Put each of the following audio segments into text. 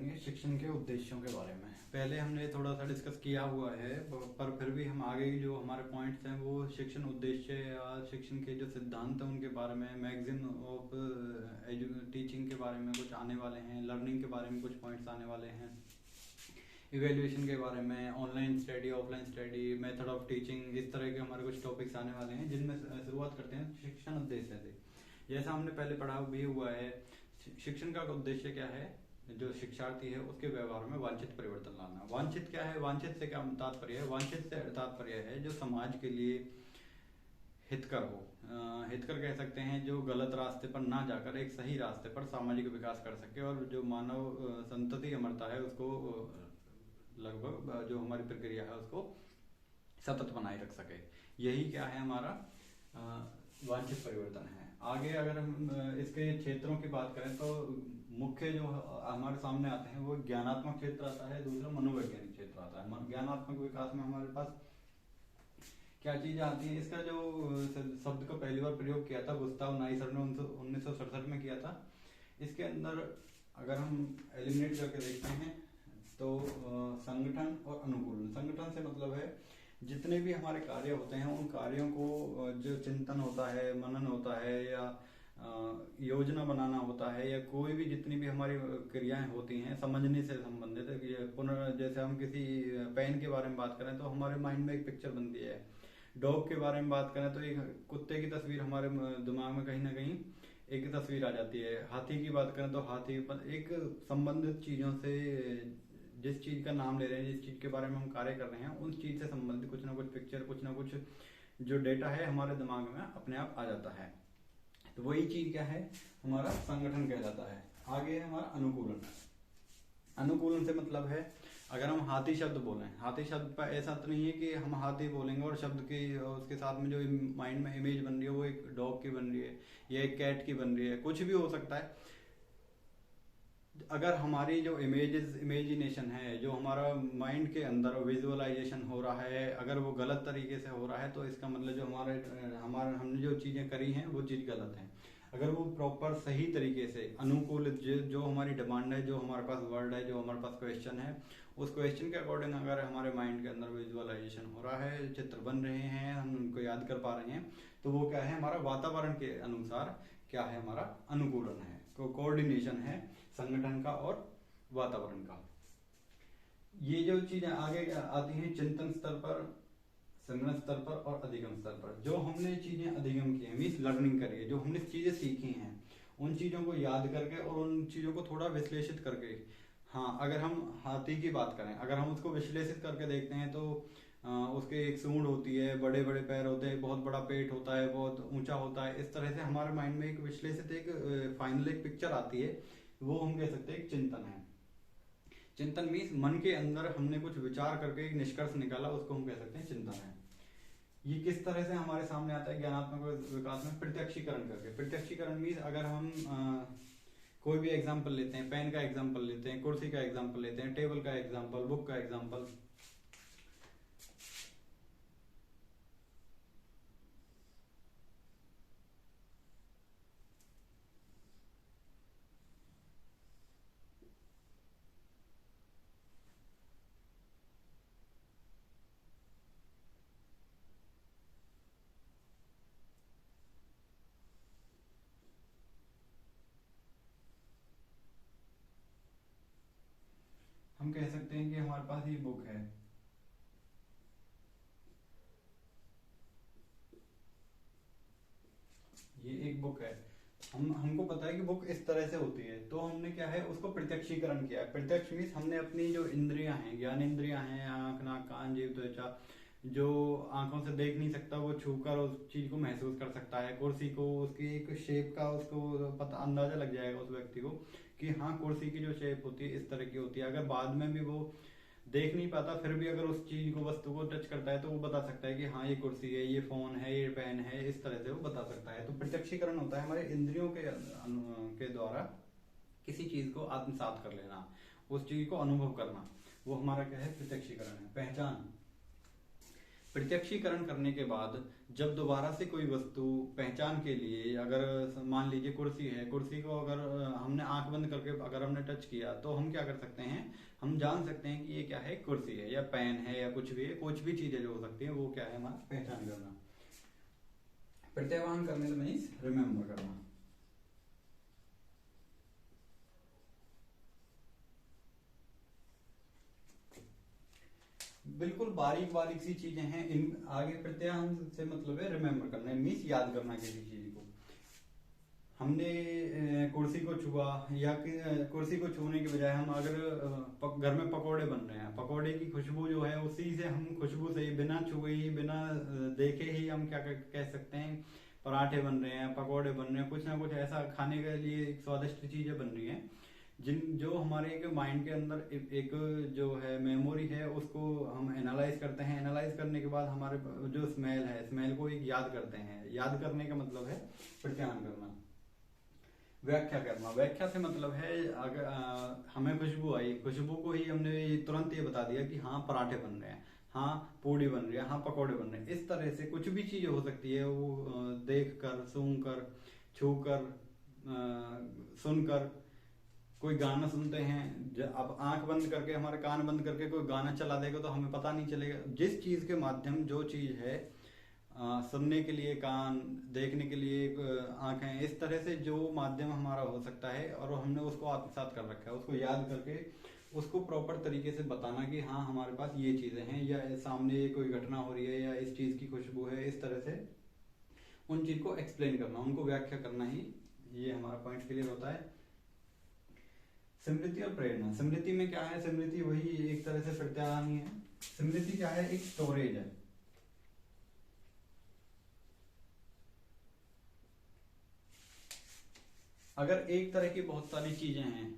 करेंगे शिक्षण के उद्देश्यों के बारे में। पहले हमने थोड़ा सा डिस्कस किया हुआ है, पर फिर भी हम आगे जो हमारे पॉइंट्स हैं वो शिक्षण उद्देश्य या शिक्षण के जो सिद्धांत हैं उनके बारे में, मैगजीन ऑफ टीचिंग के बारे में कुछ आने वाले हैं, लर्निंग के बारे में कुछ पॉइंट्स आने वाले हैं, इवेल्युएशन के बारे में, online study, offline study, method of teaching, इस तरह के हमारे कुछ टॉपिक्स आने वाले हैं, जिनमें शुरुआत करते हैं शिक्षण उद्देश्य से। जैसा हमने पहले पढ़ा भी हुआ है, शिक्षण का उद्देश्य क्या है? जो शिक्षार्थी है उसके व्यवहार में वांछित परिवर्तन लाना। वांछित क्या है? वांछित से क्या तात्पर्य है? वांछित से तात्पर्य है जो समाज के लिए हितकर हो। हितकर कह सकते हैं जो गलत रास्ते पर ना जाकर एक सही रास्ते पर सामाजिक विकास कर सके, और जो मानव संतति अमरता है उसको लगभग जो हमारी प्रक्रिया है उसको सतत बनाए रख सके। यही क्या है? हमारा वांछित परिवर्तन है। आगे अगर हम इसके क्षेत्रों की बात करें तो मुख्य जो हमारे सामने आते हैं वो ज्ञानात्मक क्षेत्र आता है, दूसरा मनोवैज्ञानिक क्षेत्र आता है। ज्ञानात्मक विकास में हमारे पास क्या चीजें आती है? इसका जो शब्द का पहली बार प्रयोग किया था गुस्ताव नाइसर ने 1967 में किया था। इसके अंदर अगर हम एलिमिनेट करके देखते हैं तो संगठन और अनुकूलन। संगठन से मतलब है जितने भी हमारे कार्य होते हैं उन कार्यों को जो चिंतन होता है, मनन होता है, या योजना बनाना होता है, या कोई भी जितनी भी हमारी क्रियाएं होती हैं समझने से संबंधित है। जैसे हम किसी पेन के बारे में बात करें तो हमारे माइंड में एक पिक्चर बनती है। डॉग के बारे में बात करें तो एक कुत्ते की तस्वीर हमारे दिमाग में कहीं ना कहीं एक तस्वीर आ जाती है। हाथी की बात करें तो हाथी एक संबंधित चीजों से, जिस चीज का नाम ले रहे हैं, जिस चीज के बारे में हम कार्य कर रहे हैं, उस चीज से संबंधित कुछ ना कुछ पिक्चर, कुछ ना कुछ जो डेटा है हमारे दिमाग में अपने आप आ जाता है। तो वही चीज क्या है? हमारा संगठन कहलाता है। आगे है हमारा अनुकूलन। अनुकूलन से मतलब है अगर हम हाथी शब्द बोलें, हाथी शब्द पर ऐसा तो नहीं है कि हम हाथी बोलेंगे और शब्द की उसके साथ में जो माइंड में इमेज बन रही है वो एक डॉग की बन रही है या एक कैट की बन रही है, कुछ भी हो सकता है। अगर हमारी जो इमेजिनेशन है, जो हमारा माइंड के अंदर विजुअलाइजेशन हो रहा है, अगर वो गलत तरीके से हो रहा है तो इसका मतलब जो हमारे हमने जो चीजें करी हैं वो चीज गलत है। अगर वो प्रॉपर सही तरीके से अनुकूल जो हमारी डिमांड है, जो हमारे पास वर्ड है, जो हमारे पास क्वेश्चन है, उस क्वेश्चन के अकॉर्डिंग अगर हमारे माइंड के अंदर विजुअलाइजेशन हो रहा है, चित्र बन रहे हैं, हम उनको याद कर पा रहे हैं, तो वो क्या है? हमारा वातावरण के अनुसार क्या है? हमारा अनुकूलन है, कोऑर्डिनेशन है संगठन का और वातावरण का। ये जो चीजें आगे आती हैं चिंतन स्तर पर, संगठन स्तर पर और अधिगम स्तर पर। जो हमने चीजें अधिगम की है, मीन्स लर्निंग करी है, जो हमने चीजें सीखी हैं, उन चीजों को याद करके और उन चीजों को थोड़ा विश्लेषित करके। हाँ, अगर हम हाथी की बात करें, अगर हम उसको विश्लेषित करके देखते हैं तो उसके एक सूंड होती है, बड़े बड़े पैर होते हैं, बहुत बड़ा पेट होता है, बहुत ऊंचा होता है। इस तरह से हमारे माइंड में एक विश्लेषित एक फाइनल एक पिक्चर आती है, वो हम कह सकते हैं एक चिंतन है। चिंतन मीन्स मन के अंदर हमने कुछ विचार करके एक निष्कर्ष निकाला, उसको हम कह सकते हैं चिंतन है। ये किस तरह से हमारे सामने आता है ज्ञानात्मक विकास में? प्रत्यक्षीकरण करके। प्रत्यक्षीकरण मीन्स अगर हम कोई भी एग्जाम्पल लेते हैं, पेन का एग्जाम्पल लेते हैं, कुर्सी का एग्जाम्पल लेते हैं, टेबल का एग्जाम्पल, बुक का एग्जाम्पल, हम कह सकते हैं कि हमारे पास ये बुक है। ये एक बुक है, हमको पता है कि बुक इस तरह से होती है, तो हमने क्या है? उसको प्रत्यक्षीकरण किया है। प्रत्यक्ष मीन्स हमने अपनी जो इंद्रियां हैं, ज्ञान इंद्रियां हैं, आंख, नाक, कान, जीभ, त्वचा, जो आंखों से देख नहीं सकता वो छूकर उस चीज को महसूस कर सकता है। कुर्सी को, उसकी एक शेप का उसको पता अंदाजा लग जाएगा उस व्यक्ति को कि हाँ, कुर्सी की जो शेप होती है इस तरह की होती है। अगर बाद में भी वो देख नहीं पाता, फिर भी अगर उस चीज को, वस्तु को टच करता है तो वो बता सकता है कि हाँ, ये कुर्सी है, ये फोन है, ये पेन है, इस तरह से वो बता सकता है। तो प्रत्यक्षीकरण होता है हमारे इंद्रियों के द्वारा किसी चीज को आत्मसात कर लेना, उस चीज को अनुभव करना, वो हमारा क्या है? प्रत्यक्षीकरण है। पहचान, प्रत्यक्षीकरण करने के बाद जब दोबारा से कोई वस्तु पहचान के लिए, अगर मान लीजिए कुर्सी है, कुर्सी को अगर हमने आंख बंद करके अगर हमने टच किया तो हम क्या कर सकते हैं, हम जान सकते हैं कि ये क्या है, कुर्सी है या पेन है या कुछ भी है, कुछ भी चीजें जो हो सकती है वो क्या है, हमारा पहचान करना। प्रत्यवान करने मीन्स रिमेम्बर करना। बिल्कुल बारीक बारीक सी चीजें हैं इन। आगे प्रत्याहान से मतलब है रिमेम्बर करना, मीन्स याद करना किसी चीज को। हमने कुर्सी को छुआ, या कुर्सी को छूने के बजाय हम अगर घर में पकोड़े बन रहे हैं, पकोड़े की खुशबू जो है उसी से हम खुशबू से ही, बिना छुए ही, बिना देखे ही हम क्या कह सकते हैं, पराठे बन रहे हैं, पकोड़े बन रहे हैं, कुछ ना कुछ ऐसा खाने के लिए एक स्वादिष्ट चीजें बन रही हैं जो हमारे एक माइंड के अंदर एक जो है मेमोरी है उसको हम एनालाइज करते हैं। एनालाइज करने के बाद हमारे जो स्मेल है, स्मेल को एक याद करते हैं। याद करने का मतलब है प्रत्याहान करना। व्याख्या करना, व्याख्या से मतलब है अगर हमें खुशबू आई, खुशबू को ही हमने तुरंत ये बता दिया कि हाँ पराठे बन रहे हैं, हाँ पूड़ी बन रही है, हाँ पकौड़े बन रहे हैं। इस तरह से कुछ भी चीज हो सकती है, वो देख कर, सूंघ कर, छू कर, सुनकर। कोई गाना सुनते हैं, अब आंख बंद करके, हमारे कान बंद करके कोई गाना चला देगा तो हमें पता नहीं चलेगा। जिस चीज के माध्यम, जो चीज है सुनने के लिए कान, देखने के लिए आंखें, इस तरह से जो माध्यम हमारा हो सकता है और हमने उसको आत्मसात कर रखा है, उसको याद करके उसको प्रॉपर तरीके से बताना कि हाँ हमारे पास ये चीजें हैं, या सामने कोई घटना हो रही है, या इस चीज की खुशबू है, इस तरह से उन चीज को एक्सप्लेन करना, उनको व्याख्या करना ही ये हमारा पॉइंट क्लियर होता है। स्मृति और प्रेरणा। स्मृति में क्या है, स्मृति वही एक तरह से प्रत्याहान ही है। स्मृति क्या है, एक स्टोरेज है। अगर एक तरह की बहुत सारी चीजें हैं,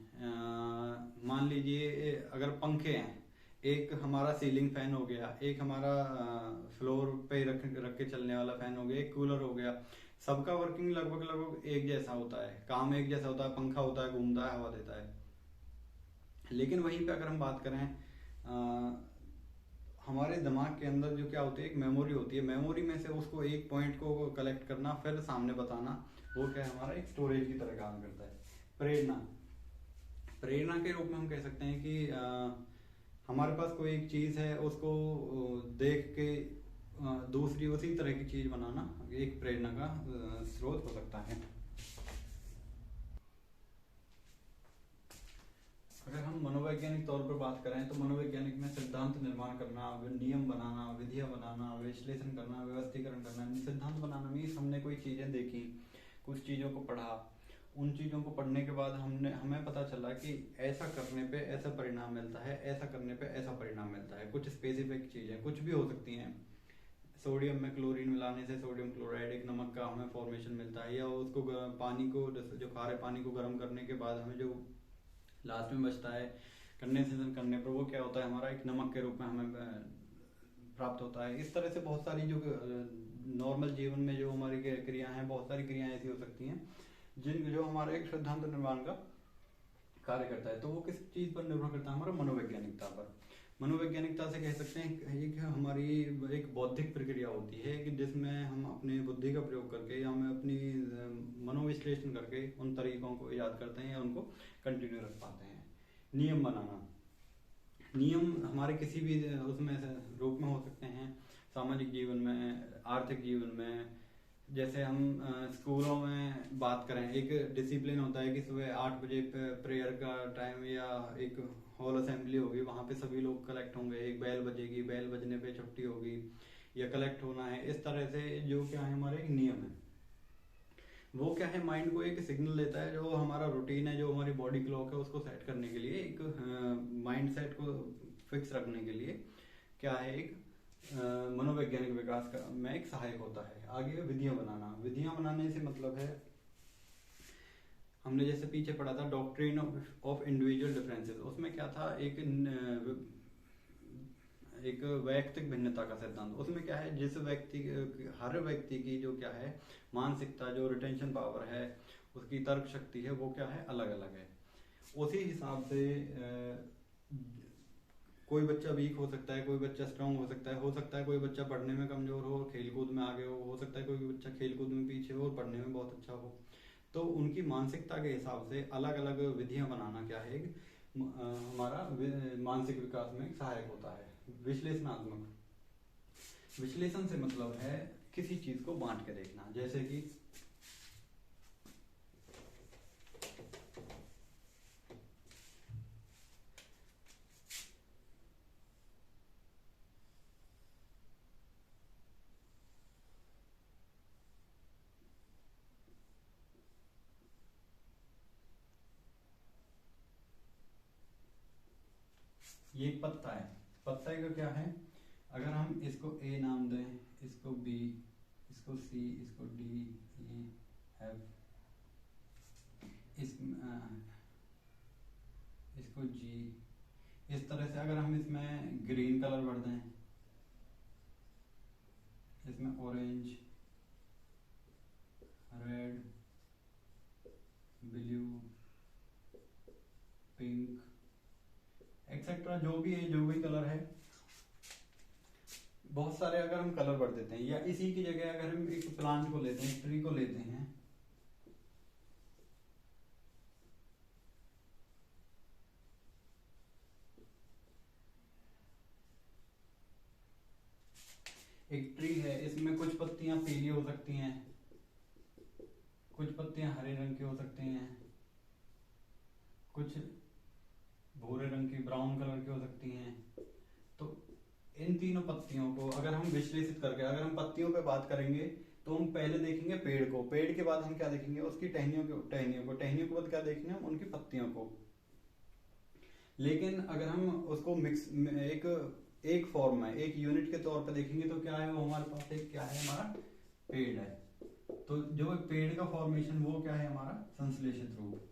मान लीजिए अगर पंखे हैं, एक हमारा सीलिंग फैन हो गया, एक हमारा फ्लोर पे रख के चलने वाला फैन हो गया, एक कूलर हो गया, सबका वर्किंग लगभग लगभग एक जैसा होता है, काम एक जैसा होता है, पंखा होता है, घूमता है, हवा देता है। लेकिन वहीं पे अगर हम बात करें, हमारे दिमाग के अंदर जो क्या होती है, एक मेमोरी होती है, मेमोरी में से उसको एक पॉइंट को कलेक्ट करना, फिर सामने बताना, वो क्या है, हमारा एक स्टोरेज की तरह काम करता है। प्रेरणा। प्रेरणा के रूप में हम कह सकते हैं कि हमारे पास कोई एक चीज है, उसको देख के दूसरी उसी तरह की चीज बनाना एक प्रेरणा का स्रोत हो सकता है। अगर हम मनोवैज्ञानिक तौर पर बात करें तो मनोवैज्ञानिक में सिद्धांत निर्माण करना, नियम बनाना, विधियां बनाना, विश्लेषण करना, व्यवस्थीकरण करना। सिद्धांत बनाना मीन्स हमने कोई चीजें देखी, कुछ चीजों को पढ़ा, उन चीजों को पढ़ने के बाद हमें पता चला कि ऐसा करने पे ऐसा परिणाम मिलता है, ऐसा करने पे ऐसा परिणाम मिलता है। कुछ स्पेसिफिक चीजें कुछ भी हो सकती हैं। सोडियम में क्लोरीन मिलाने से सोडियम क्लोराइड, एक नमक का हमें फॉर्मेशन मिलता है, या उसको पानी को, जो खारे पानी को गर्म करने के बाद हमें जो लास्ट में बचता है, कंडेंसेशन करने पर वो क्या होता है, हमारा एक नमक के रूप में हमें प्राप्त होता है। इस तरह से बहुत सारी जो नॉर्मल जीवन में जो हमारी क्रियाएं हैं, बहुत सारी क्रियाएं ऐसी हो सकती हैं जो हमारा एक सिद्धांत निर्माण का कार्य करता है। तो वो किस चीज पर निर्भर करता है, हमारा मनोवैज्ञानिकता पर। मनोवैज्ञानिकता से कह सकते हैं एक हमारी एक बौद्धिक प्रक्रिया होती है कि जिसमें हम अपनी बुद्धि का प्रयोग करके, या हम अपनी मनोविश्लेषण करके उन तरीकों को याद करते हैं या उनको कंटिन्यू रख पाते हैं। नियम बनाना। नियम हमारे किसी भी उसमें रूप में हो सकते हैं, सामाजिक जीवन में, आर्थिक जीवन में। जैसे हम स्कूलों में बात करें, एक डिसिप्लिन होता है कि सुबह 8 बजे प्रेयर का टाइम, या एक हॉल असेंबली होगी, वहां पे सभी लोग कलेक्ट होंगे, एक बेल बजेगी, बेल बजने पे छुट्टी होगी या कलेक्ट होना है। इस तरह से जो क्या है, हमारे एक नियम है। वो क्या है, माइंड को एक सिग्नल देता है, जो हमारा रूटीन है, जो हमारी बॉडी क्लॉक है, उसको सेट करने के लिए, एक माइंड सेट को फिक्स रखने के लिए क्या है, एक मनोवैज्ञानिक विकास का में एक सहायक होता है। आगे विधियां बनाना। विधियां बनाने से मतलब है, हमने जैसे पीछे पढ़ा था डॉक्ट्रिन ऑफ इंडिविजुअल डिफरेंसेस, उसमें क्या था, एक वैयक्तिक भिन्नता का सिद्धांत। उसमें क्या है, जिस व्यक्ति, हर व्यक्ति की जो क्या है मानसिकता, जो रिटेंशन पावर है, उसकी तर्क शक्ति है, वो क्या है, अलग अलग है। उसी हिसाब से कोई बच्चा वीक हो सकता है, कोई बच्चा स्ट्रांग हो सकता है कोई बच्चा पढ़ने में कमजोर हो और खेल कूद में आगे हो सकता है कोई बच्चा खेल कूद में पीछे हो और पढ़ने में बहुत अच्छा हो। तो उनकी मानसिकता के हिसाब से अलग अलग विधियां बनाना क्या है, हमारा मानसिक विकास में सहायक होता है। विश्लेषणात्मक, विश्लेषण से मतलब है किसी चीज को बांट के देखना, जैसे कि ये एक पत्ता है, पत्ते का क्या है, अगर हम इसको ए नाम दें, इसको बी, इसको सी, इसको डी, ई, एफ, इसको जी, इस तरह से अगर हम इसमें ग्रीन कलर भर दें, इसमें orange, red, blue, pink etcetera, जो भी कलर है, बहुत सारे अगर हम कलर भर देते हैं, या इसी की जगह अगर हम एक प्लांट को लेते हैं, ट्री को लेते हैं, एक ट्री है, इसमें कुछ पत्तियां पीली हो सकती हैं, कुछ पत्तियां हरे रंग की हो सकती हैं, कुछ भूरे रंग की ब्राउन कलर की हो सकती हैं। तो इन तीनों पत्तियों को अगर हम विश्लेषित करके, अगर हम पत्तियों पे बात करेंगे तो हम पहले देखेंगे पेड़ को, पेड़ के बाद हम क्या देखेंगे, उसकी टहनियों के बाद क्या देखेंगे हम, उनकी पत्तियों को। लेकिन अगर हम उसको मिक्स एक फॉर्म में, एक यूनिट के तौर पे देखेंगे तो क्या है, वो हमारे पास एक क्या है, हमारा पेड़ है। तो जो पेड़ का फॉर्मेशन वो क्या है, हमारा संश्लेषित रूप।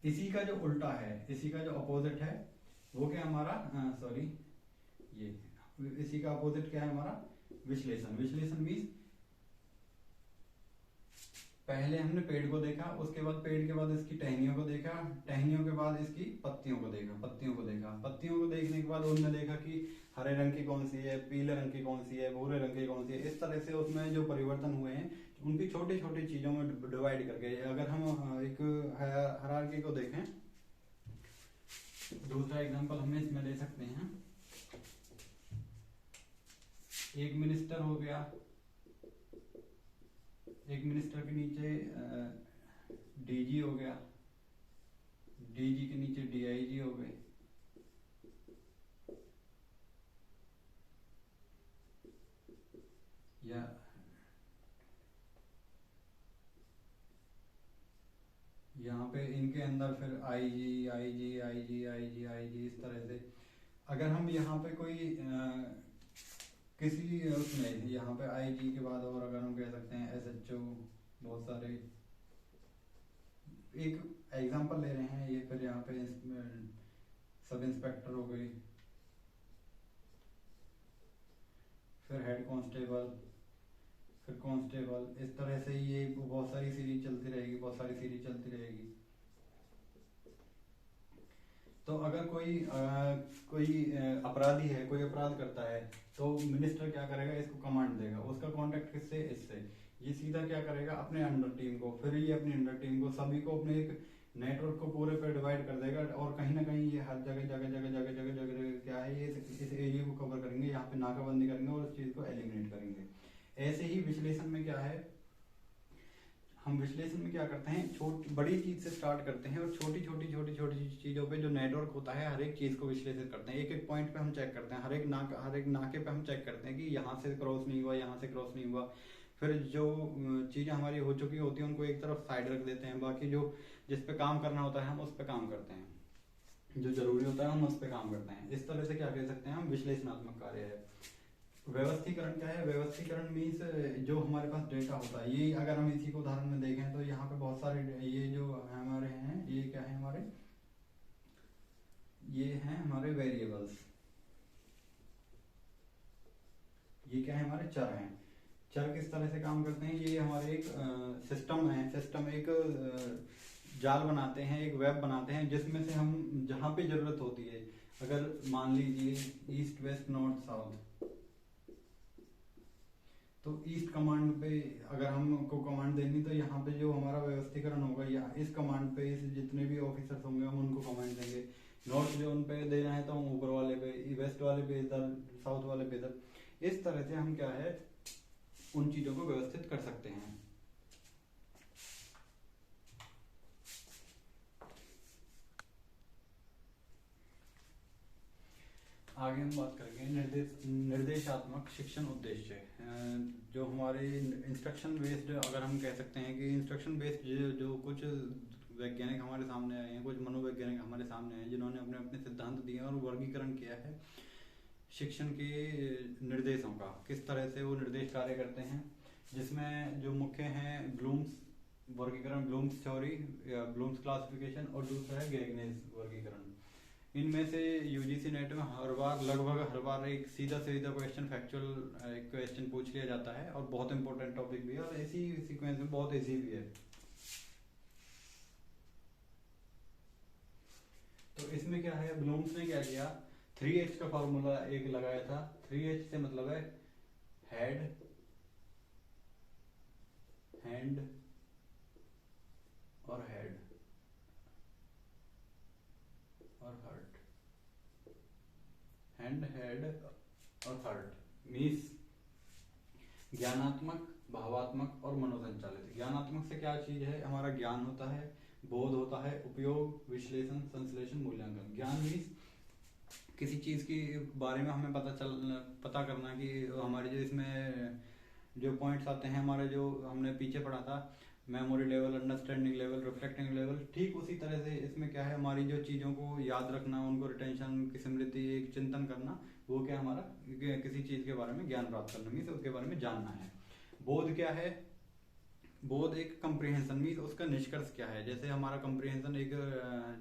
इसी का जो उल्टा है, इसी का जो अपोजिट है वो क्या हमारा, सॉरी, ये इसी का अपोजिट क्या है हमारा, विश्लेषण। विश्लेषण मीन्स पहले हमने पेड़ को देखा, उसके बाद पेड़ के बाद इसकी टहनियों को देखा, टहनियों के बाद इसकी पत्तियों को देखा, पत्तियों को देखने के बाद उन्होंने देखा कि हरे रंग की कौन सी है, पीले रंग की कौन सी है, भूरे रंग की कौन सी है। इस तरह से उसमें जो परिवर्तन हुए हैं उनकी छोटी छोटी चीजों में डिवाइड करके, अगर हम एक हायरार्की को देखें, दूसरा एग्जांपल हम इसमें ले सकते हैं, एक मिनिस्टर हो गया, एक मिनिस्टर के नीचे डीजी हो गया, डीजी के नीचे डीआईजी हो गए, या यहाँ पे इनके अंदर फिर IG IG IG IG IG, इस तरह से। अगर हम यहाँ पे कोई किसी उसमें यहाँ पे आईजी के बाद और अगर हम कह सकते हैं एसएचओ, बहुत सारे, एक एग्जांपल ले रहे हैं ये, फिर यहाँ पे सब इंस्पेक्टर हो गई, फिर हेड कांस्टेबल, फिर कांस्टेबल, इस तरह से ये बहुत सारी सीरीज चलती रहेगी। तो अगर कोई अपराधी है, कोई अपराध करता है, तो मिनिस्टर क्या करेगा, इसको कमांड देगा, उसका कांटेक्ट किससे, इससे, ये सीधा क्या करेगा, अपने अंडर टीम को, फिर ये अपनी अंडर टीम को, सभी को अपने एक नेटवर्क को पूरे पे डिवाइड कर देगा, और कहीं ना कहीं ये हर जगह क्या है, ये इस एरिया को कवर करेंगे, यहाँ पे नाकाबंदी करेंगे और उस चीज को एलिमिनेट करेंगे। ऐसे ही विश्लेषण में क्या है, हम विश्लेषण में क्या करते हैं, बड़ी चीज से स्टार्ट करते हैं और छोटी छोटी चीजों पे जो नेटवर्क होता है, हर एक चीज को विश्लेषित करते हैं। एक एक पॉइंट पे हम चेक करते हैं, हर एक नाके पे हम चेक करते हैं कि यहाँ से क्रॉस नहीं हुआ, यहाँ से क्रॉस नहीं हुआ। फिर जो चीजें हमारी हो चुकी होती है उनको एक तरफ साइड रख देते हैं, बाकी जो जिस पे काम करना होता है हम उस पे काम करते हैं, जो जरूरी होता है हम उस पे काम करते हैं। इस तरह से क्या कह सकते हैं हम, विश्लेषणात्मक कार्य है। व्यवस्थीकरण क्या है, व्यवस्थीकरण मीन्स जो हमारे पास डेटा होता है, ये अगर हम इसी को उदाहरण में देखें तो यहाँ पे बहुत सारे ये जो हमारे हैं, ये क्या है हमारे, ये हैं हमारे वेरिएबल्स, ये क्या है हमारे चर हैं। चर किस तरह से काम करते हैं, ये हमारे एक सिस्टम है, सिस्टम एक जाल बनाते हैं, एक वेब बनाते हैं, जिसमें से हम जहाँ पे जरूरत होती है, अगर मान लीजिए ईस्ट वेस्ट नॉर्थ साउथ, तो ईस्ट कमांड पे अगर हमको कमांड देनी, तो यहाँ पे जो हमारा व्यवस्थीकरण होगा, या इस कमांड पे इस जितने भी ऑफिसर्स होंगे हम उनको कमांड देंगे। नॉर्थ जोन पे देना है तो हम ऊपर वाले पे, वेस्ट वाले पे इधर, साउथ वाले पे इधर। इस तरह से हम क्या है उन चीजों को व्यवस्थित कर सकते हैं। आगे हम बात करेंगे निर्देशात्मक शिक्षण उद्देश्य। जो हमारे इंस्ट्रक्शन बेस्ड, अगर हम कह सकते हैं कि इंस्ट्रक्शन बेस्ड जो कुछ वैज्ञानिक हमारे सामने आए हैं, कुछ मनोवैज्ञानिक हमारे सामने आए हैं, जिन्होंने अपने अपने सिद्धांत दिए और वर्गीकरण किया है शिक्षण के निर्देशों का, किस तरह से वो निर्देश कार्य करते हैं, जिसमें जो मुख्य हैं ब्लूम्स वर्गीकरण, ब्लूम्स थ्योरी या ब्लूम्स क्लासिफिकेशन, और दूसरा है गैगनेस वर्गीकरण। इनमें से यूजीसी नेट में लगभग हर बार एक सीधा क्वेश्चन, फैक्चुअल एक क्वेश्चन पूछ लिया जाता है, और बहुत इंपॉर्टेंट टॉपिक भी है, और इसी सीक्वेंस में बहुत इजी भी है। तो इसमें क्या है, ब्लूम्स ने क्या किया, 3H का फॉर्मूला एक लगाया था। 3H से मतलब है हेड, हैंड और हेड और हार्ट, हैंड, हेड और हार्ट मीन्स ज्ञानात्मक, भावात्मक और मनोसंचालित। ज्ञानात्मक से क्या चीज है, हमारा ज्ञान होता है, बोध होता है, उपयोग, विश्लेषण, संश्लेषण, मूल्यांकन। ज्ञान मीन्स किसी चीज के बारे में हमें पता करना कि हमारे जो इसमें जो पॉइंट्स आते हैं, हमारे जो हमने पीछे पढ़ा था, memory level, understanding level, reflecting level, ठीक उसी तरह से इसमें क्या है, हमारी जो चीज़ों को याद रखना, उनको रिटेंशन, उनकी स्मृति, एक चिंतन करना, वो क्या हमारा किसी चीज़ के बारे में ज्ञान प्राप्त करना मीन्स उसके बारे में जानना है। बोध क्या है, बोध एक कंप्रिहेंशन मीन्स उसका निष्कर्ष क्या है। जैसे हमारा कंप्रिहेंशन एक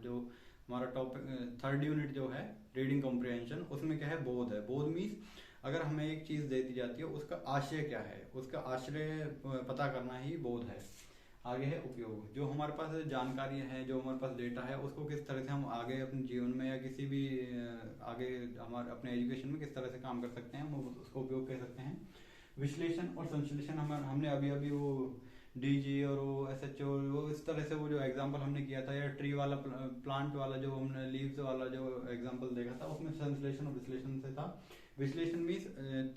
जो हमारा टॉपिक 3rd यूनिट जो है रीडिंग कॉम्प्रिहेंशन, उसमें क्या है, बोध है। बोध मीन्स अगर हमें एक चीज दे दी जाती है, उसका आशय क्या है, उसका आश्रय पता करना ही बोध है। आगे है उपयोग, जो हमारे पास जानकारी है, जो हमारे पास डेटा है, उसको किस तरह से हम आगे अपने जीवन में या किसी भी आगे हमारे अपने एजुकेशन में किस तरह से काम कर सकते हैं, हम उसको उपयोग कह सकते हैं। विश्लेषण और संश्लेषण, हमने अभी अभी वो डीजी और वो SHO, वो इस तरह से वो जो एग्जांपल हमने किया था, या ट्री वाला, प्लांट वाला जो हमने लीव्स वाला जो एग्जांपल देखा था, उसमें संश्लेषण और विश्लेषण से था। विश्लेषण मीन्स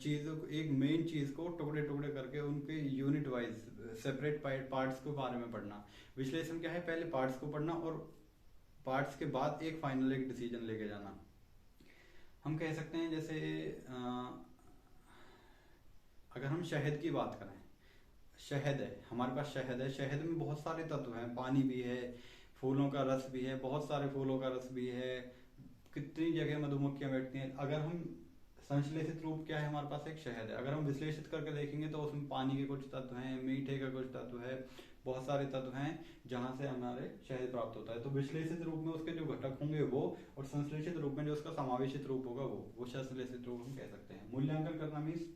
चीज़ों को, एक मेन चीज़ को टुकड़े टुकड़े करके उनके यूनिट वाइज सेपरेट पार्ट्स के बारे में पढ़ना। विश्लेषण क्या है, पहले पार्ट्स को पढ़ना और पार्ट्स के बाद एक फाइनल एक डिसीजन लेके जाना। हम कह सकते हैं जैसे अगर हम शहद की बात करें, शहद है हमारे पास, शहद है, शहद में बहुत सारे तत्व हैं, पानी भी है, फूलों का रस भी है, बहुत सारे फूलों का रस भी है, कितनी जगह मधुमक्खियां बैठती हैं। अगर हम संश्लेषित रूप क्या है, हमारे पास एक शहद है, अगर हम विश्लेषित करके देखेंगे तो उसमें पानी के कुछ तत्व हैं, मीठे का कुछ तत्व है, बहुत सारे तत्व हैं जहाँ से हमारे शहद प्राप्त होता है। तो विश्लेषित रूप में उसके जो घटक होंगे वो, और संश्लेषित रूप में जो उसका समावेशित रूप होगा वो संश्लेषित रूप हम कह सकते हैं। मूल्यांकन करना मीन्स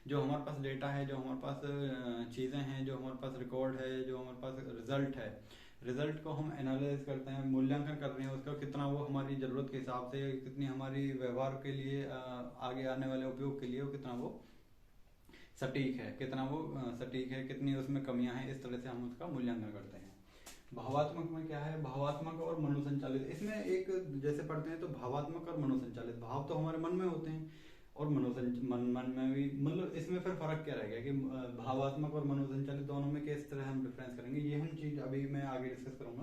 जो हमारे पास डेटा है, जो हमारे पास चीज़ें हैं, जो हमारे पास रिकॉर्ड है, जो हमारे पास रिजल्ट है, रिजल्ट को हम एनालाइज करते हैं, मूल्यांकन कर रहे हैं उसका, कितना वो हमारी ज़रूरत के हिसाब से, कितनी हमारी व्यवहार के लिए, आगे आने वाले उपयोग के लिए वो कितना वो सटीक है, कितना वो सटीक है, कितनी उसमें कमियां हैं, इस तरह से हम उसका मूल्यांकन करते हैं। भावात्मक में क्या है, भावात्मक और मनोसंचालित। इसमें एक जैसे पढ़ते हैं तो भावात्मक और मनोसंचालित, भाव तो हमारे मन में होते हैं, और मन में भी, मतलब इसमें फिर फर्क क्या रहेगा कि भावात्मक और मनोसंचालित दोनों में किस तरह हम डिफरेंस करेंगे, ये हम चीज अभी मैं आगे डिस्कस करूंगा।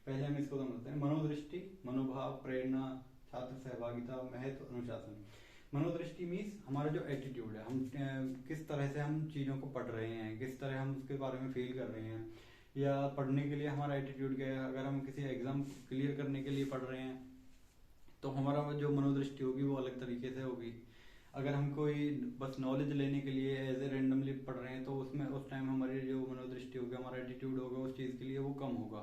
पहले हम इसको समझते हैं। मनोदृष्टि, मनोभाव, प्रेरणा, छात्र सहभागिता, महत्व, अनुशासन। मनोदृष्टि मीन्स हमारा जो एटीट्यूड है, हम किस तरह से हम चीज़ों को पढ़ रहे हैं, किस तरह हम उसके बारे में फील कर रहे हैं, या पढ़ने के लिए हमारा एटीट्यूड क्या है। अगर हम किसी एग्जाम क्लियर करने के लिए पढ़ रहे हैं तो हमारा जो मनोदृष्टि होगी वो अलग तरीके से होगी। अगर हम कोई बस नॉलेज लेने के लिए एज ए रेंडमली पढ़ रहे हैं तो उसमें उस टाइम हमारी जो मनोदृष्टि होगी, हमारा एटीट्यूड होगा उस चीज़ के लिए वो कम होगा।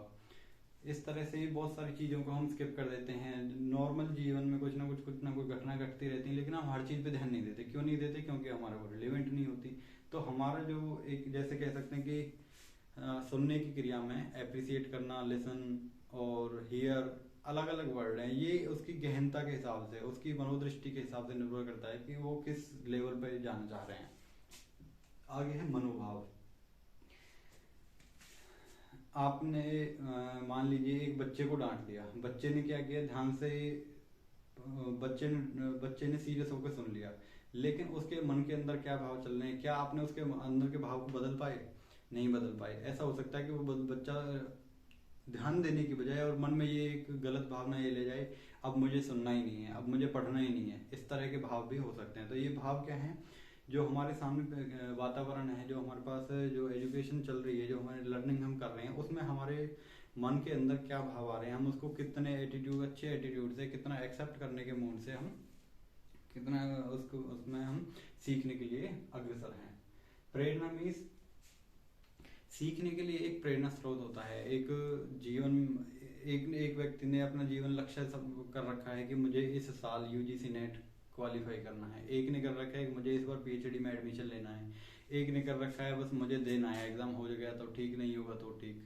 इस तरह से बहुत सारी चीज़ों को हम स्किप कर देते हैं। नॉर्मल जीवन में कुछ ना कुछ घटना घटती रहती है, लेकिन हम हर चीज़ पे ध्यान नहीं देते। क्यों नहीं देते? क्योंकि हमारे को रिलेवेंट नहीं होती। तो हमारा जो एक जैसे कह सकते हैं कि सुनने की क्रिया में अप्रिसिएट करना, लिसन और हियर, अलग अलग वर्ड हैं। ये उसकी गहनता के हिसाब से, उसकी मनोदृष्टि के हिसाब से निर्भर करता है कि वो किस लेवल पर जाना चाह रहे हैं। आगे है मनोभाव। आपने मान लीजिए एक बच्चे को डांट दिया, बच्चे ने क्या किया, ध्यान से बच्चे ने सीरियस होकर सुन लिया, लेकिन उसके मन के अंदर क्या भाव चल रहे हैं, क्या आपने उसके अंदर के भाव को बदल पाए? नहीं बदल पाए। ऐसा हो सकता है कि वो बच्चा ध्यान देने की बजाय और मन में ये एक गलत भावना ये ले जाए, अब मुझे सुनना ही नहीं है, अब मुझे पढ़ना ही नहीं है। इस तरह के भाव भी हो सकते हैं। तो ये भाव क्या हैं? जो हमारे सामने वातावरण है, जो हमारे पास जो एजुकेशन चल रही है, जो हमारे लर्निंग हम कर रहे हैं, उसमें हमारे मन के अंदर क्या भाव आ रहे हैं, हम उसको कितने एटीट्यूड, अच्छे एटीट्यूड से, कितना एक्सेप्ट करने के मूड से हम कितना उसको उसमें हम सीखने के लिए अग्रसर हैं। प्रेरणा मीन्स सीखने के लिए एक प्रेरणा स्रोत होता है। एक जीवन एक व्यक्ति ने अपना जीवन लक्ष्य कर रखा है कि मुझे इस साल यूजीसी नेट क्वालिफाई करना है। एक ने कर रखा है कि मुझे इस बार पीएचडी में एडमिशन लेना है। एक ने कर रखा है बस मुझे देना है, एग्जाम हो गया तो ठीक, नहीं होगा तो ठीक।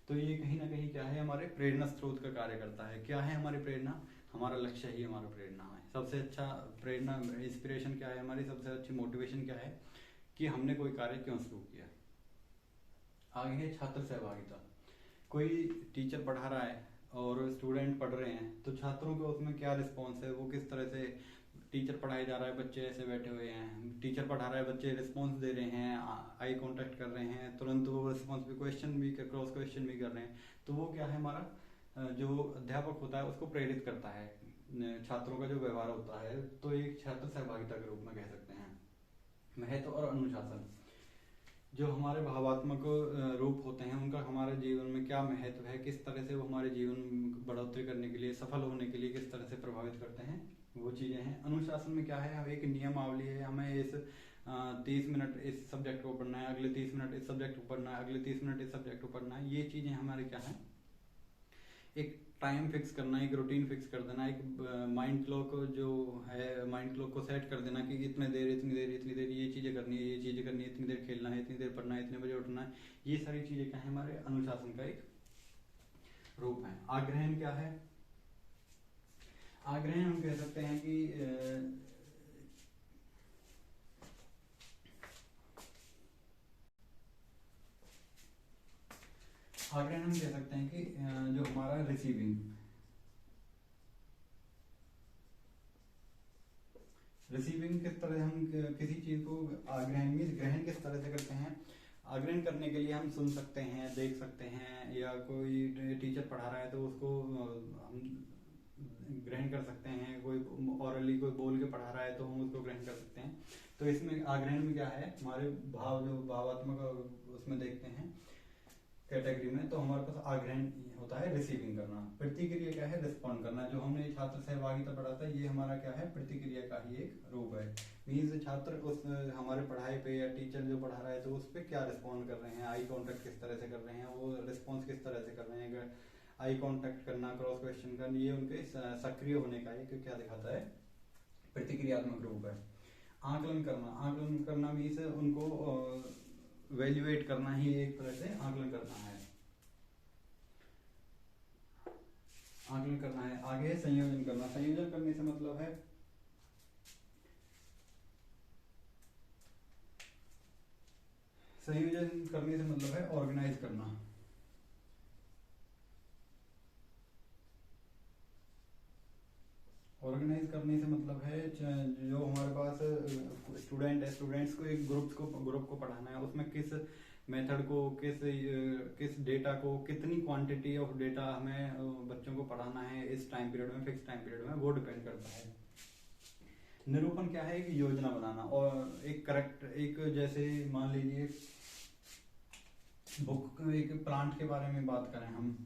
तो ये कहीं ना कहीं क्या है, हमारे प्रेरणा स्रोत का कार्य करता है। क्या है हमारी प्रेरणा? हमारा लक्ष्य ही हमारा प्रेरणा है। सबसे अच्छा प्रेरणा, इंस्पिरेशन क्या है हमारी? सबसे अच्छी मोटिवेशन क्या है कि हमने कोई कार्य क्यों शुरू किया। आगे है छात्र सहभागिता। कोई टीचर पढ़ा रहा है और स्टूडेंट पढ़ रहे हैं, तो छात्रों का उसमें क्या रिस्पॉन्स है, वो किस तरह से, टीचर पढ़ाया जा रहा है, बच्चे ऐसे बैठे हुए हैं, टीचर पढ़ा रहा है, बच्चे रिस्पॉन्स दे रहे हैं, आई कांटेक्ट कर रहे हैं, तुरंत वो रिस्पॉन्स भी, क्वेश्चन भी, क्रॉस क्वेश्चन भी कर रहे हैं। तो वो क्या है, हमारा जो अध्यापक होता है उसको प्रेरित करता है। छात्रों का जो व्यवहार होता है, तो एक छात्र सहभागिता के रूप में कह सकते हैं। महत्व और अनुशासन। जो हमारे भावात्मक रूप होते हैं, उनका हमारे जीवन में क्या महत्व है, किस तरह से वो हमारे जीवन बढ़ोतरी करने के लिए, सफल होने के लिए किस तरह से प्रभावित करते हैं, वो चीज़ें हैं। अनुशासन में क्या है, हम एक नियमावली है, हमें इस 30 मिनट इस सब्जेक्ट को पढ़ना है, अगले 30 मिनट इस सब्जेक्ट को पढ़ना है, अगले 30 मिनट इस सब्जेक्ट को पढ़ना है। ये चीज़ें हमारे क्या है, एक टाइम फिक्स करना, एक रूटीन फिक्स कर देना, एक माइंड क्लॉक जो है, माइंड क्लॉक को सेट कर देना कि इतनी देर ये चीज़ें करनी है, ये चीज़ें करनी है, इतनी देर खेलना है, इतनी देर पढ़ना है, इतने बजे उठना है। ये सारी चीज़ें क्या है, हमारे अनुशासन का एक रूप है। आग्रहण क्या है? आग्रहण हम कह सकते हैं कि आग्रहण हम कह सकते हैं कि जो हमारा रिसीविंग किस तरह हम किसी चीज को, आग्रहण मीन्स ग्रहण किस तरह से करते हैं। आग्रहण करने के लिए हम सुन सकते हैं, देख सकते हैं, या कोई टीचर पढ़ा रहा है तो उसको हम ग्रहण कर सकते हैं। कोई ऑरली कोई बोल के पढ़ा रहा है तो हम उसको ग्रहण कर सकते हैं। तो इसमें आग्रहण में क्या है, हमारे भाव, जो भावात्मक उसमें देखते हैं कैटेगरी में, तो हमारे पास आग्रहण होता है रिसीविंग करना। प्रतिक्रिया क्या है, रिस्पॉन्ड करना। जो हमने छात्र सहभागिता पढ़ा था, ये हमारा क्या है, प्रतिक्रिया का ही एक रूप है। मीन्स छात्र उस हमारे पढ़ाई पे, या टीचर जो पढ़ा रहा है तो उस पर क्या रिस्पॉन्ड कर रहे हैं, आई कॉन्टेक्ट किस तरह से कर रहे हैं, वो रिस्पॉन्स किस तरह से कर रहे हैं। अगर आई कॉन्टेक्ट करना, क्रॉस क्वेश्चन करना, ये उनके सक्रिय होने का एक क्या दिखाता है, प्रतिक्रियात्मक रूप है। आकलन करना मीन्स उनको वैल्यूएट करना ही एक तरह से आकलन करना है। आगे है संयोजन करना। संयोजन करने से मतलब है ऑर्गेनाइज करना। ऑर्गेनाइज करने से मतलब है जो हमारे पास स्टूडेंट है, स्टूडेंट्स को एक ग्रुप को पढ़ाना है, उसमें किस मेथड को, किस डेटा को, कितनी क्वांटिटी ऑफ डेटा हमें बच्चों को पढ़ाना है इस टाइम पीरियड में, फिक्स टाइम पीरियड में, वो डिपेंड करता है। निरूपण क्या है, एक योजना बनाना और एक करेक्ट, एक जैसे मान लीजिए बुक, एक प्लांट के बारे में बात करें हम,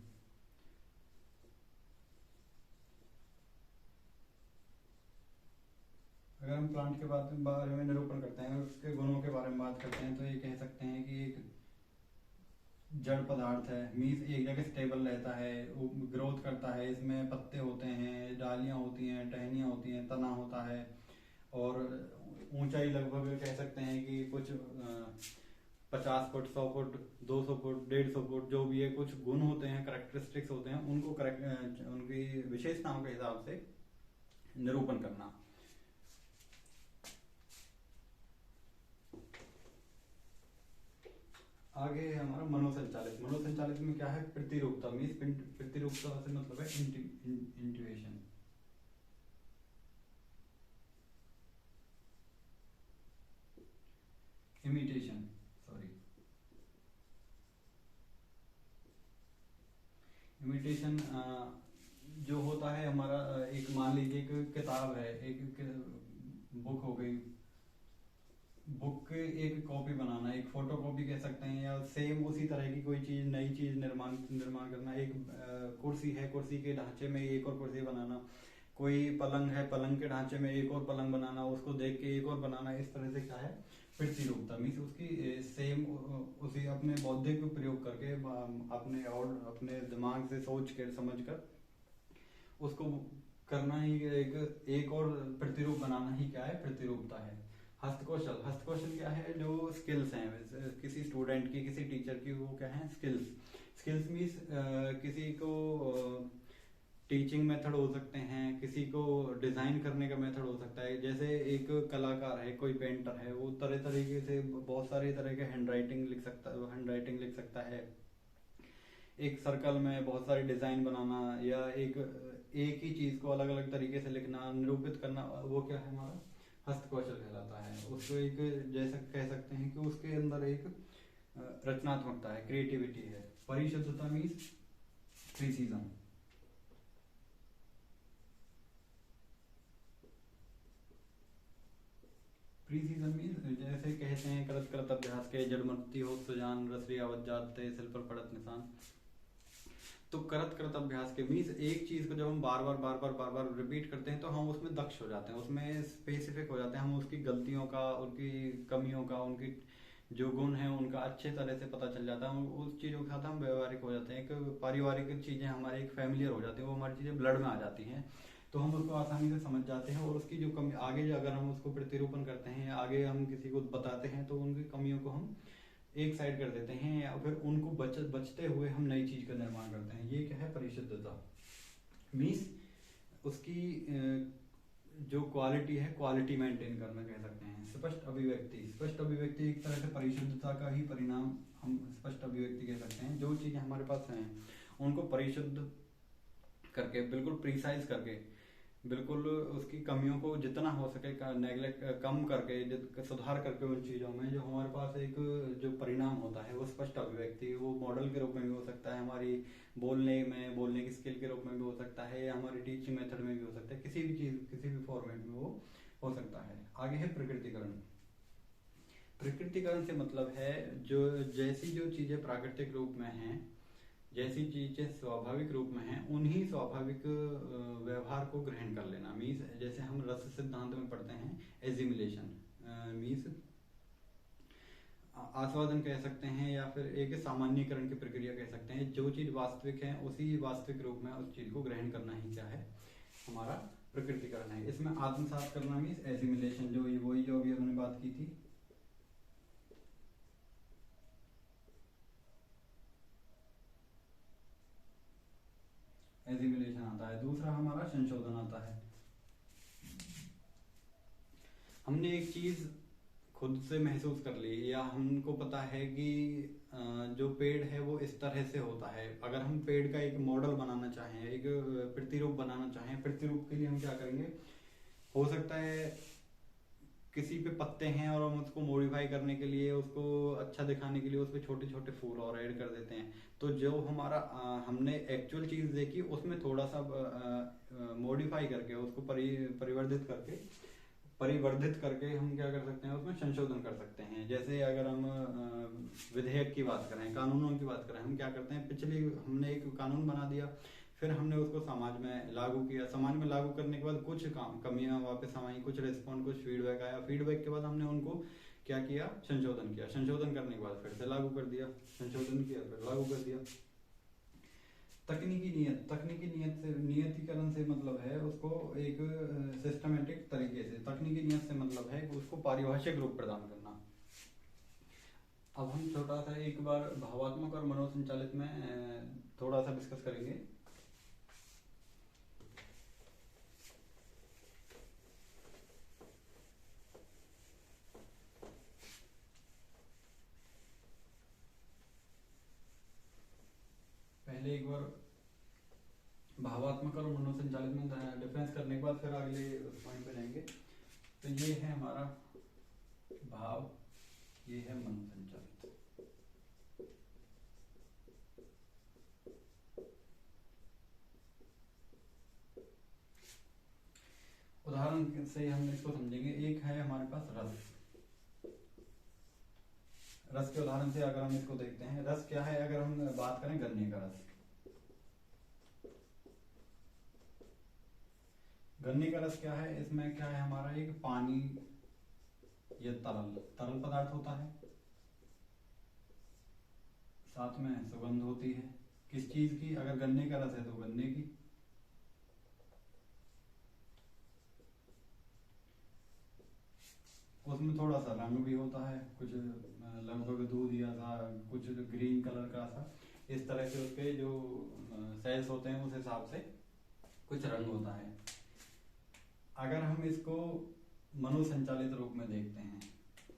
अगर हम प्लांट के बारे में निरूपण करते हैं, उसके गुणों के बारे में बात करते हैं, तो ये कह सकते हैं कि एक जड़ पदार्थ है, मीन्स एक जगह स्टेबल रहता है, वो ग्रोथ करता है, इसमें पत्ते होते हैं, डालियाँ होती हैं, टहनियाँ होती हैं, तना होता है, और ऊंचाई लगभग कह सकते हैं कि कुछ 50 फुट, 100 फुट, 200 फुट, 150 फुट, जो भी है, कुछ गुण होते हैं, करेक्टरिस्टिक्स होते हैं, उनको करेक्ट उनकी विशेषताओं के हिसाब से निरूपण करना। आगे है हमारा मनोसंचालित। मनोसंचालित में क्या है, प्रतिरूपता। मीन्स प्रतिरूपता से मतलब है इंट्यूएशन। इमिटेशन, सॉरी, इमिटेशन जो होता है हमारा, एक मान लीजिए एक किताब है, एक बुक हो गई, बुक की एक कॉपी बनाना, एक फोटो कॉपी कह सकते हैं, या सेम उसी तरह की कोई चीज, नई चीज निर्माण निर्माण करना। एक कुर्सी है, कुर्सी के ढांचे में एक और कुर्सी बनाना। कोई पलंग है, पलंग के ढांचे में एक और पलंग बनाना, उसको देख के एक और बनाना। इस तरह से क्या है, प्रतिरूपता। मीन्स उसकी सेम उसी अपने बौद्धिक प्रयोग करके, अपने और अपने दिमाग से सोच कर समझ कर उसको करना ही एक और प्रतिरूप बनाना ही क्या है, प्रतिरूपता है। हस्तकौशल। हस्तकौशल क्या है, जो स्किल्स हैं किसी स्टूडेंट की, किसी टीचर की, वो क्या है, स्किल्स। स्किल्स मीन्स किसी को टीचिंग मेथड हो सकते हैं, किसी को डिजाइन करने का मेथड हो सकता है। जैसे एक कलाकार है, कोई पेंटर है, वो तरह तरीके से बहुत सारे तरह के हैंडराइटिंग लिख सकता है। एक सर्कल में बहुत सारे डिजाइन बनाना, या एक ही चीज को अलग अलग तरीके से लिखना, निरूपित करना, वो क्या है, हमारा हस्तकौशल कहलाता है। उसको एक, जैसा कह सकते हैं कि उसके अंदर एक रचनात्मकता है, क्रिएटिविटी है। परिशुद्धता मीन्स प्रिसीजन। प्रीसीजन मीन्स जैसे कहते हैं, करत करत अभ्यास के जड़मति हो सुजान, रसरी आवत जाते सिल पर पड़त निशान। तो करत करत अभ्यास के मीन्स एक चीज को जब हम बार बार बार बार बार बार रिपीट करते हैं, तो हम उसमें दक्ष हो जाते हैं, उसमें स्पेसिफिक हो जाते हैं। हम उसकी गलतियों का, उनकी कमियों का, उनकी जो गुण है उनका अच्छे तरह से पता चल जाता है। उस चीज़ों के साथ हम व्यवहारिक हो जाते हैं, एक पारिवारिक चीज़ें हमारे एक फैमिलियर हो जाती हैं, वो हमारी चीज़ें ब्लड में आ जाती हैं, तो हम उसको आसानी से समझ जाते हैं। और उसकी जो कमी आगे अगर हम उसको प्रतिरूपण करते हैं, आगे हम किसी को बताते हैं, तो उनकी कमियों को हम एक साइड कर देते हैं, या फिर उनको बचते हुए हम नई चीज का निर्माण करते हैं। ये क्या है, परिशुद्धता। मीन्स उसकी जो क्वालिटी है, क्वालिटी मेंटेन करना कह सकते हैं। स्पष्ट अभिव्यक्ति। स्पष्ट अभिव्यक्ति एक तरह से परिशुद्धता का ही परिणाम हम स्पष्ट अभिव्यक्ति कह सकते हैं। जो चीजें हमारे पास हैं उनको परिशुद्ध करके, बिल्कुल प्रिसाइज करके, बिल्कुल उसकी कमियों को जितना हो सके नेगलेक्ट कम करके, सुधार करके उन चीज़ों में जो हमारे पास एक जो परिणाम होता है वो स्पष्ट अभिव्यक्ति, वो मॉडल के रूप में भी हो सकता है, हमारी बोलने की स्किल के रूप में भी हो सकता है, या हमारी टीचिंग मेथड में भी हो सकता है, किसी भी चीज़, किसी भी फॉर्मेट में वो हो सकता है। आगे है प्रकृतिकरण। प्रकृतिकरण से मतलब है जो जैसी जो चीज़ें प्राकृतिक रूप में हैं, जैसी चीजें स्वाभाविक रूप में हैं, उन्हीं स्वाभाविक व्यवहार को ग्रहण कर लेना। मीन्स जैसे हम रस सिद्धांत में पढ़ते हैं, एजिमिलेशन मीन्स आस्वादन कह सकते हैं, या फिर एक सामान्यीकरण की प्रक्रिया कह सकते हैं। जो चीज वास्तविक है उसी वास्तविक रूप में उस चीज को ग्रहण करना ही क्या है, हमारा प्रकृतिकरण है। इसमें आत्मसात करना मीन्स एजिमिलेशन, वही जो अभी हमने बात की थी। एजिमिलेशन आता है। दूसरा हमारा संशोधन आता है। हमने एक चीज खुद से महसूस कर ली, या हमको पता है कि जो पेड़ है वो इस तरह से होता है। अगर हम पेड़ का एक मॉडल बनाना चाहें, एक प्रतिरूप बनाना चाहें, प्रतिरूप के लिए हम क्या करेंगे, हो सकता है किसी पे पत्ते हैं और हम उसको मॉडिफाई करने के लिए, उसको अच्छा दिखाने के लिए उस पर छोटे छोटे फूल और ऐड कर देते हैं। तो जो हमारा हमने एक्चुअल चीज देखी उसमें थोड़ा सा मॉडिफाई करके, उसको परिवर्धित करके हम क्या कर सकते हैं, उसमें संशोधन कर सकते हैं। जैसे अगर हम विधेयक की बात करें, कानूनों की बात करें, हम क्या करते हैं, हमने एक कानून बना दिया, फिर हमने उसको समाज में लागू किया। समाज में लागू करने के बाद कुछ कमियां वापस आई, कुछ रिस्पॉन्ड, कुछ फीडबैक आया। फीडबैक के बाद हमने उनको क्या किया, संशोधन किया, संशोधन करने के बाद फिर से लागू कर दिया, संशोधन किया फिर लागू कर दिया। तकनीकी नियत से, नियतिकरण से मतलब है उसको एक सिस्टमेटिक तरीके से, तकनीकी नियत से मतलब है कि उसको पारिभाषिक रूप प्रदान करना। अब हम छोटा सा एक बार भावात्मक और मनोसंचालित में थोड़ा सा डिस्कस करेंगे। पहले एक बार भावात्मक और मनोसंचालित में डिफरेंस करने के बाद फिर अगले उस पॉइंट पे जाएंगे। तो ये है हमारा भाव, ये है मनोसंचालित। उदाहरण से हम इसको समझेंगे। एक है हमारे पास रस। रस के उदाहरण से अगर हम इसको देखते हैं, रस क्या है, अगर हम बात करें गन्ने का रस, गन्ने का रस क्या है, इसमें क्या है हमारा एक पानी या तरल पदार्थ होता है, साथ में सुगंध होती है। किस चीज की, अगर गन्ने का रस है तो गन्ने की। उसमें थोड़ा सा रंग भी होता है, कुछ लगभग दूध या सा कुछ ग्रीन कलर का सा, इस तरह से उसके जो सेल्स होते हैं उस हिसाब से कुछ रंग होता है। अगर हम इसको मनोसंचालित रूप में देखते हैं,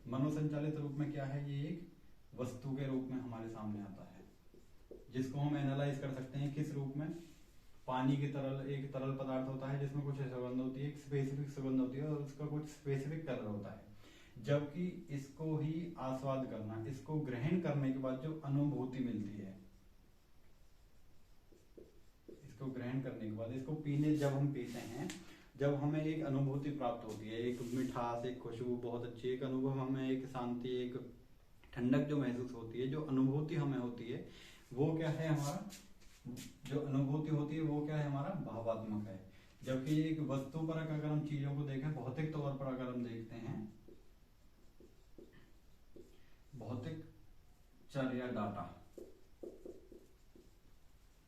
मनोसंचालित रूप में क्या है, ये एक वस्तु के रूप में हमारे सामने आता है, जिसको हम एनालाइज कर सकते हैं किस रूप में। पानी की तरल एक तरल पदार्थ होता है जिसमें कुछ सुगंध होती है, एक स्पेसिफिक सुगंध होती है और उसका कुछ स्पेसिफिक कलर होता है। जबकि इसको ही आस्वाद करना, इसको ग्रहण करने के बाद जो अनुभूति मिलती है, इसको ग्रहण करने के बाद, इसको पीने जब हम पीते हैं, जब हमें एक अनुभूति प्राप्त होती है, एक मिठास, एक खुशबू, बहुत अच्छी एक अनुभव, हमें एक शांति, एक ठंडक जो महसूस होती है, जो अनुभूति हमें होती है, वो क्या है हमारा, जो अनुभूति होती है वो क्या है हमारा भावात्मक है। जबकि एक वस्तु पर अगर हम चीजों को देखें, भौतिक तौर पर अगर हम देखते हैं, भौतिक चर या डाटा,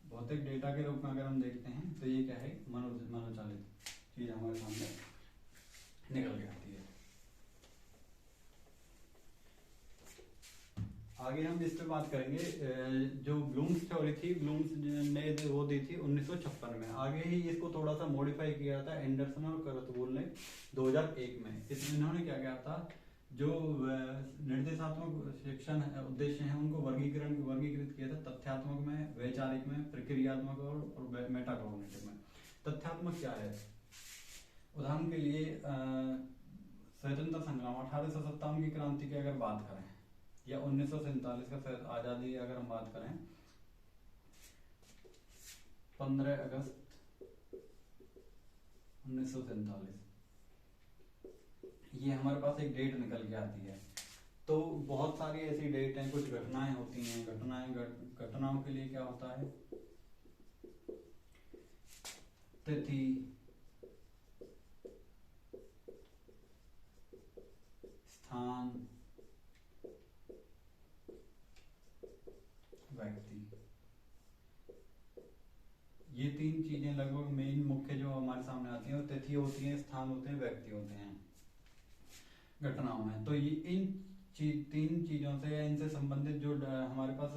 भौतिक डेटा के रूप में अगर हम देखते हैं तो ये क्या है, मनोचालित चीज हमारे सामने निकल के आती है। आगे हम इस पे बात करेंगे। जो ब्लूम्स थ्योरी थी, ब्लूम्स ने वो दी थी 1956 में। आगे ही इसको थोड़ा सा मॉडिफाई किया था एंडरसन और करथवोल ने 2001 में। इसमें इन्होंने क्या किया था, जो निर्देशात्मक शिक्षण उद्देश्य हैं उनको वर्गीकृत किया था, तथ्यात्मक में, वैचारिक में, प्रक्रियात्मक और मेटाकॉग्निटिव में। तथ्यात्मक क्या है, उदाहरण के लिए स्वतंत्रता संग्राम 1857 की क्रांति की अगर बात करें, या 1947 का आजादी अगर हम बात करें, 15 अगस्त 1947, ये हमारे पास एक डेट निकल के आती है। तो बहुत सारी ऐसी डेट हैं, कुछ घटनाएं होती हैं, घटनाओं के लिए क्या होता है, तिथि, स्थान, व्यक्ति, ये तीन चीजें लगभग मेन मुख्य जो हमारे सामने आती हैं। तिथि होती है, स्थान होते हैं, व्यक्ति होते हैं घटनाओं में। तो ये इन तीन चीजों से, इनसे संबंधित जो हमारे पास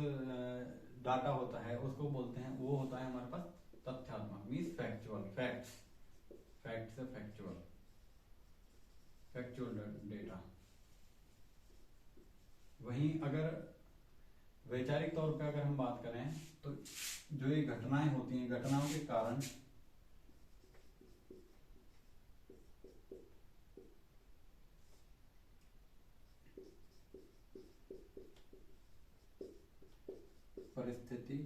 डाटा होता है उसको बोलते हैं, वो होता है हमारे पास तथ्यात्मक, मीन्स फैक्चुअल, फैक्ट से फैक्चुअल डेटा। वहीं अगर वैचारिक तौर पे अगर हम बात करें तो जो ये घटनाएं होती हैं, घटनाओं के कारण परिस्थिति,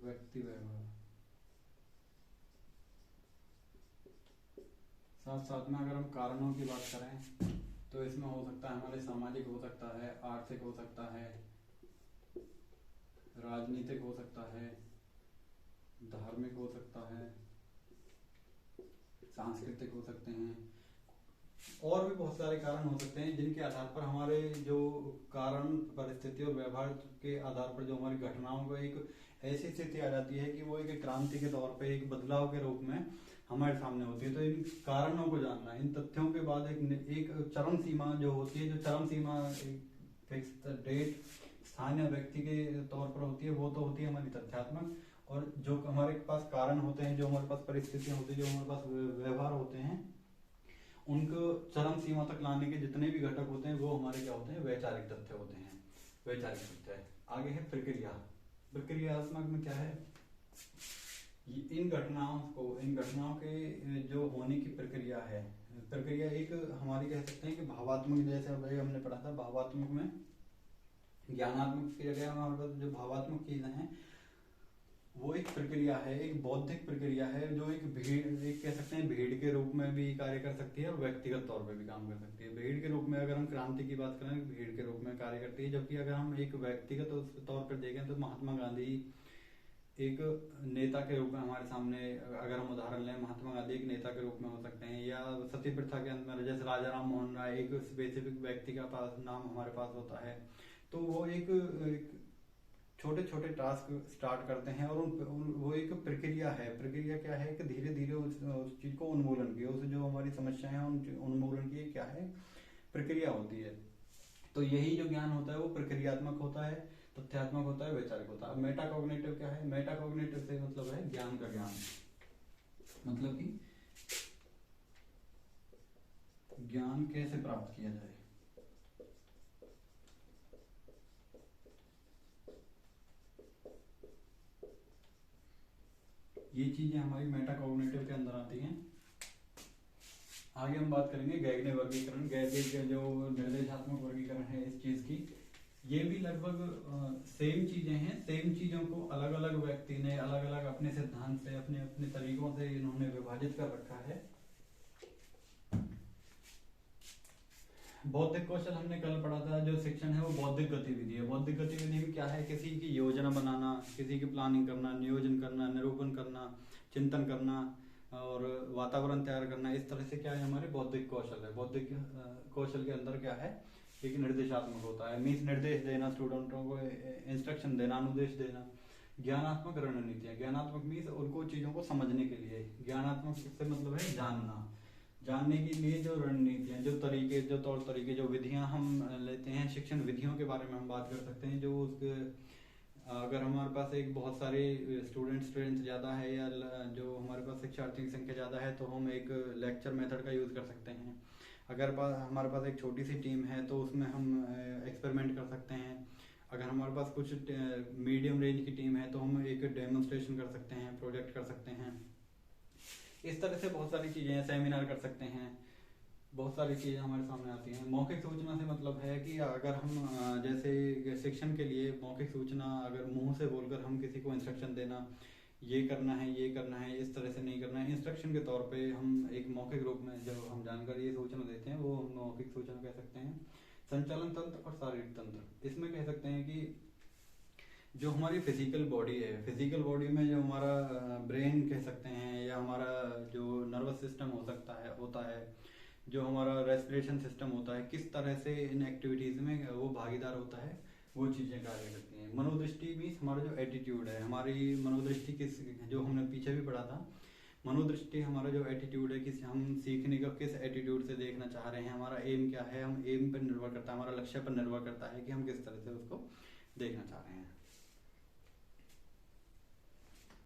व्यक्ति, व्यवहार, साथ साथ में अगर हम कारणों की बात करें तो इसमें हो सकता है हमारे सामाजिक, हो सकता है आर्थिक, हो सकता है राजनीतिक, हो सकता है धार्मिक, हो सकता है सांस्कृतिक हो सकते हैं, और भी बहुत सारे कारण हो सकते हैं जिनके आधार पर हमारे जो कारण, परिस्थिति और व्यवहार के आधार पर जो हमारी घटनाओं को एक ऐसी स्थिति आ जाती है कि वो एक क्रांति के तौर पे, एक बदलाव के रूप में हमारे सामने होती है। तो इन कारणों को जानना, इन तथ्यों के बाद एक चरम सीमा जो होती है, जो चरम सीमा एक फिक्स डेट, स्थानीय व्यक्ति के तौर पर होती है, वो तो होती है हमारी तथ्यात्मक। और जो हमारे पास कारण होते हैं, जो हमारे पास परिस्थितियां होती है, जो हमारे पास व्यवहार होते हैं, उनको चरम सीमा तक लाने के जितने भी घटक होते हैं वो हमारे क्या होते हैं, वैचारिक तथ्य होते हैं। वैचारिक तथ्य आगे है प्रक्रिया। प्रक्रियात्मक में क्या है, इन घटनाओं के जो होने की प्रक्रिया है, प्रक्रिया एक हमारी कह सकते हैं कि भावात्मक, जैसे अभी हमने पढ़ा था भावात्मक में, ज्ञानात्मक की जगह हमारे पास जो भावात्मक चीजें हैं वो एक प्रक्रिया है, एक बौद्धिक प्रक्रिया है, जो एक भीड़, एक कह सकते हैं भीड़ के रूप में भी कार्य कर सकती है और व्यक्तिगत तौर पे भी काम कर सकती है। भीड़ के रूप में अगर हम क्रांति की बात करें, भीड़ के रूप में कार्य करती है, जबकि अगर हम एक व्यक्तिगत तौर पर देखें तो महात्मा गांधी एक नेता के रूप में हमारे सामने, अगर हम उदाहरण लें, महात्मा गांधी एक नेता के रूप में हो सकते हैं, या सती प्रथा के अंदर जैसे राजा राम मोहन राय, एक स्पेसिफिक व्यक्ति का पास नाम हमारे पास होता है। तो वो एक छोटे छोटे टास्क स्टार्ट करते हैं और वो एक प्रक्रिया है। प्रक्रिया क्या है कि धीरे धीरे उस चीज को उन्मूलन किया, उस जो हमारी समस्याएं हैं उन उन्मूलन की क्या है, प्रक्रिया होती है। तो यही जो ज्ञान होता है वो प्रक्रियात्मक होता है, तथ्यात्मक होता है, वैचारिक होता है। अब मेटाकॉग्निटिव क्या है, मेटाकॉग्निटिव से मतलब है ज्ञान का ज्ञान, मतलब कि ज्ञान कैसे प्राप्त किया जाए। ये चीजें हमारी मेटाकॉग्निटिव के अंदर आती हैं। आगे हम बात करेंगे गैग्ने वर्गीकरण। गैग्ने के जो निर्देशात्मक वर्गीकरण है इस चीज की, ये भी लगभग सेम चीजें हैं। सेम चीजों को अलग अलग व्यक्ति ने अलग अलग अपने सिद्धांत से, अपने अपने तरीकों से इन्होंने विभाजित कर रखा है। बौद्धिक कौशल हमने कल पढ़ा था, जो शिक्षण है वो बौद्धिक गतिविधि है। बौद्धिक गतिविधि में क्या है, किसी की योजना बनाना, किसी की प्लानिंग करना, नियोजन करना, निरूपण करना, चिंतन करना और वातावरण तैयार करना, इस तरह से क्या है हमारे बौद्धिक कौशल है। बौद्धिक कौशल के अंदर क्या है, एक निर्देशात्मक होता है, मीन्स निर्देश देना, स्टूडेंटों को इंस्ट्रक्शन देना, अनुदेश देना। ज्ञानात्मक रणनीतियां, ज्ञानात्मक मीन्स उनको चीजों को समझने के लिए, ज्ञानात्मक से मतलब है जानना, जानने के लिए जो रणनीतियां, जो तरीके, जो तौर तरीके, जो विधियां हम लेते हैं, शिक्षण विधियों के बारे में हम बात कर सकते हैं। जो उसके अगर हमारे पास एक बहुत सारे स्टूडेंट्स ज़्यादा है या जो हमारे पास शिक्षार्थी की संख्या ज़्यादा है तो हम एक लेक्चर मेथड का यूज़ कर सकते हैं। अगर हमारे पास एक छोटी सी टीम है तो उसमें हम एक्सपेरिमेंट कर सकते हैं। अगर हमारे पास कुछ मीडियम रेंज की टीम है तो हम एक डेमोन्स्ट्रेशन कर सकते हैं, प्रोजेक्ट कर सकते हैं। इस तरह से बहुत सारी चीज़ें हैं, सेमिनार कर सकते हैं, बहुत सारी चीज़ें हमारे सामने आती हैं। मौखिक सूचना से मतलब है कि अगर हम जैसे शिक्षण के लिए मौखिक सूचना, अगर मुंह से बोलकर हम किसी को इंस्ट्रक्शन देना, ये करना है, ये करना है, इस तरह से नहीं करना है, इंस्ट्रक्शन के तौर पे हम एक मौखिक रूप में जब हम जानकारी ये सूचना देते हैं वो हम मौखिक सूचना कह सकते हैं। संचालन तंत्र और शारीरिक तंत्र, इसमें कह सकते हैं कि जो हमारी फिजिकल बॉडी है, फिजिकल बॉडी में जो हमारा ब्रेन कह सकते हैं या हमारा जो नर्वस सिस्टम हो सकता है, होता है, जो हमारा रेस्पिरेशन सिस्टम होता है, किस तरह से इन एक्टिविटीज़ में वो भागीदार होता है, वो चीज़ें कार्य करती हैं। मनोदृष्टि मीन्स हमारा जो एटीट्यूड है, हमारी मनोदृष्टि किस, जो हमने पीछे भी पढ़ा था, मनोदृष्टि हमारा जो एटीट्यूड है, किस हम सीखने का किस एटीट्यूड से देखना चाह रहे हैं, हमारा एम क्या है, हम एम पर निर्भर करता है, हमारा लक्ष्य पर निर्भर करता है कि हम किस तरह से उसको देखना चाह रहे हैं।